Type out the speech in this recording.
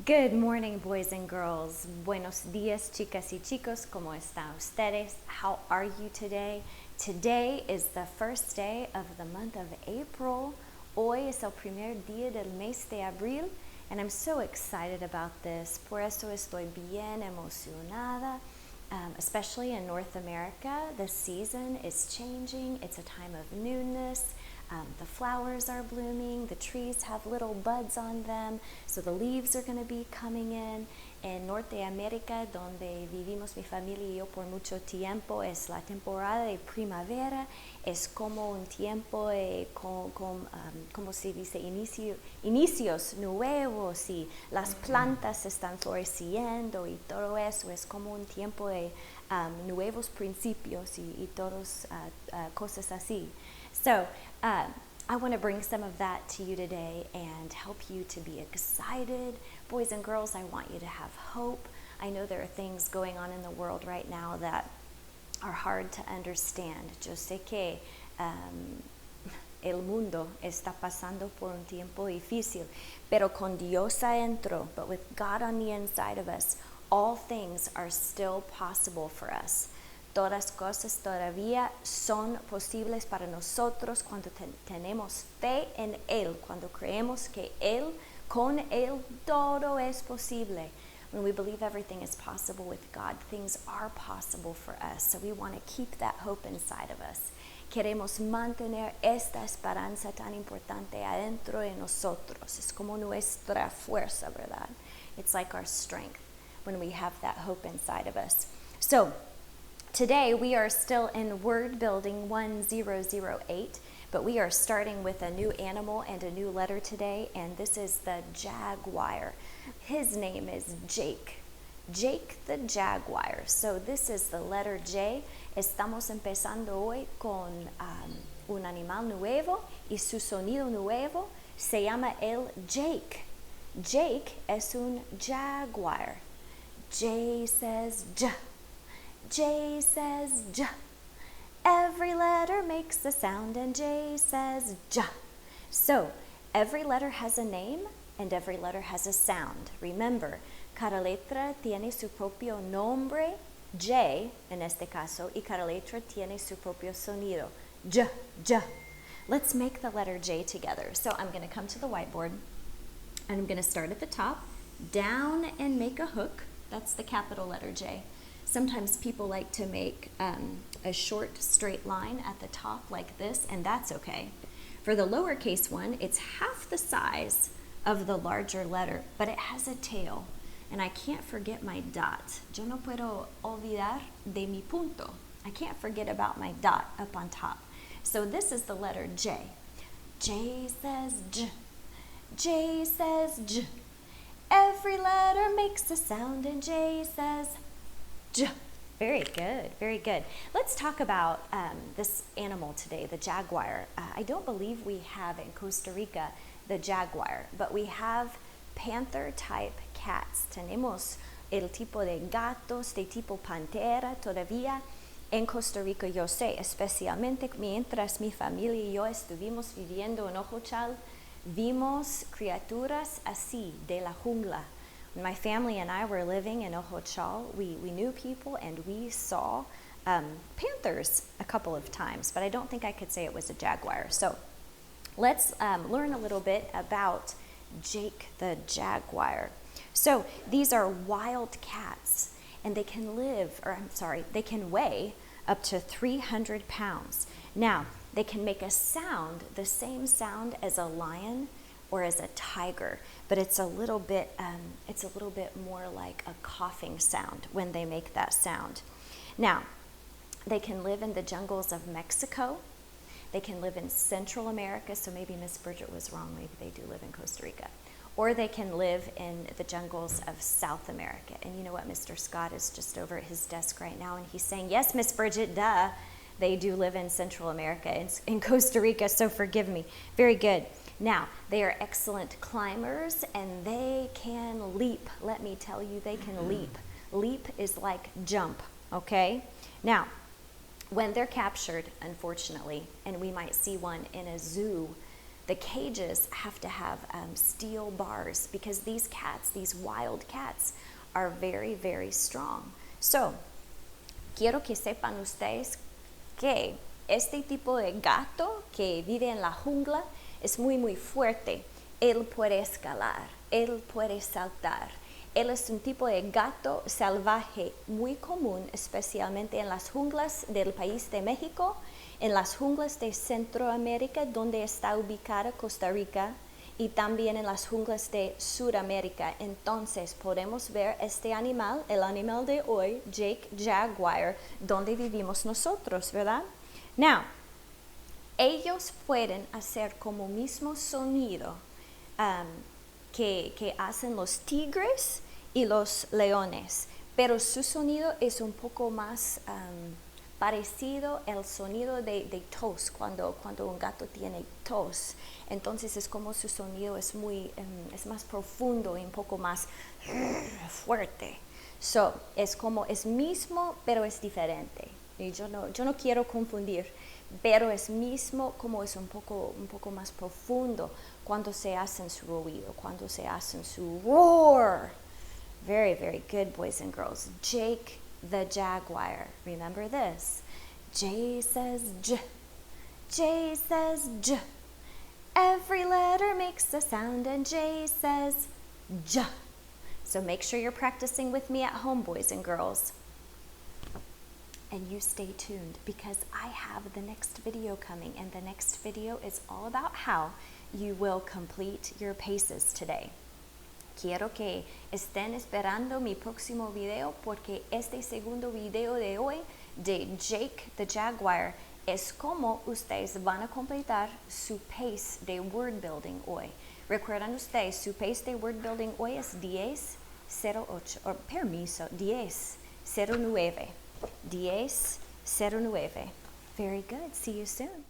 Good morning, boys and girls. Buenos días, chicas y chicos. ¿Cómo están ustedes? How are you today? Today is the first day of the month of April. Hoy es el primer día del mes de abril, and I'm so excited about this. Por eso estoy bien emocionada. Especially in North America, the season is changing. It's a time of newness. The flowers are blooming, the trees have little buds on them, so the leaves are going to be coming in. En Norteamérica, donde vivimos mi familia y yo por mucho tiempo, es la temporada de primavera. Es como un tiempo como se dice, inicios nuevos, y las plantas están floreciendo y todo eso. Es como un tiempo de nuevos principios y todas cosas así. So I want to bring some of that to you today and help you to be excited. Boys and girls, I want you to have hope. I know there are things going on in the world right now that are hard to understand. Yo sé que el mundo está pasando por un tiempo difícil, pero con Dios adentro, but with God on the inside of us, all things are still possible for us. Todas cosas todavía son posibles para nosotros cuando tenemos fe en Él, cuando creemos que Él, con Él, todo es posible. When we believe everything is possible with God, things are possible for us. So we want to keep that hope inside of us. Queremos mantener esta esperanza tan importante adentro de nosotros. Es como nuestra fuerza, ¿verdad? It's like our strength when we have that hope inside of us. So, today we are still in word building 1008, but we are starting with a new animal and a new letter today, and this is the Jaguar. His name is Jake. Jake the Jaguar. So this is the letter J. Estamos empezando hoy con un animal nuevo y su sonido nuevo se llama el Jake. Jake es un jaguar. J says J. J says J. Every letter makes a sound and J says J. So, every letter has a name and every letter has a sound. Remember, cada letra tiene su propio nombre, J en este caso, y cada letra tiene su propio sonido, J, J. Let's make the letter J together. So, I'm going to come to the whiteboard and I'm going to start at the top, down and make a hook. That's the capital letter J. Sometimes people like to make a short straight line at the top like this, and that's okay. For the lowercase one, it's half the size of the larger letter, but it has a tail, and I can't forget my dot. Yo no puedo olvidar de mi punto. I can't forget about my dot up on top. So this is the letter J. J says J. J says J. Every letter makes a sound, and J says J. Very good, very good. Let's talk about this animal today, the jaguar. I don't believe we have in Costa Rica the jaguar, but we have panther-type cats. Tenemos el tipo de gatos de tipo pantera todavía en Costa Rica. Yo sé, especialmente mientras mi familia y yo estuvimos viviendo en Ojochal, vimos criaturas así de la jungla. When my family and I were living in Ojochal, we knew people and we saw panthers a couple of times, but I don't think I could say it was a jaguar. So let's learn a little bit about Jake the Jaguar. So these are wild cats, and they can they can weigh up to 300 pounds. Now, they can make a sound, the same sound as a lion or as a tiger, but it's a little bit more like a coughing sound when they make that sound. Now, they can live in the jungles of Mexico. They can live in Central America, so maybe Miss Bridget was wrong, maybe they do live in Costa Rica. Or they can live in the jungles of South America. And you know what, Mr. Scott is just over at his desk right now, and he's saying, yes, Miss Bridget, duh, they do live in Central America, in Costa Rica, so forgive me. Very good. Now, they are excellent climbers, and they can leap. Let me tell you, they can leap. Leap is like jump, okay? Now, when they're captured, unfortunately, and we might see one in a zoo, The cages have to have steel bars because these cats, these wild cats, are very, very strong. So, quiero que sepan ustedes que este tipo de gato que vive en la jungla es muy, muy fuerte. Él puede escalar, él puede saltar. Él es un tipo de gato salvaje muy común, especialmente en las junglas del país de México, en las junglas de Centroamérica, donde está ubicada Costa Rica, y también en las junglas de Sudamérica. Entonces podemos ver este animal, el animal de hoy, Jake Jaguar, donde vivimos nosotros, ¿verdad? Now, ellos pueden hacer como mismo sonido que hacen los tigres y los leones, pero su sonido es un poco más parecido al sonido de tos, cuando un gato tiene tos. Entonces es como su sonido es más profundo y un poco más fuerte. So, es mismo, pero es diferente. Y yo no quiero confundir, pero es mismo, como es un poco más profundo cuando se hacen su ruido, cuando se hacen su roar. Very, very good, boys and girls. Jake the Jaguar. Remember this. J says J. J says J. Every letter makes a sound and J says J. So make sure you're practicing with me at home, boys and girls. And you stay tuned because I have the next video coming, and the next video is all about how you will complete your paces today. Quiero que estén esperando mi próximo video porque este segundo video de hoy de Jake the Jaguar es como ustedes van a completar su pace de word building hoy. Recuerdan ustedes, su pace de word building hoy es 10:08, permiso, 10:09. 10:09. Very good. See you soon.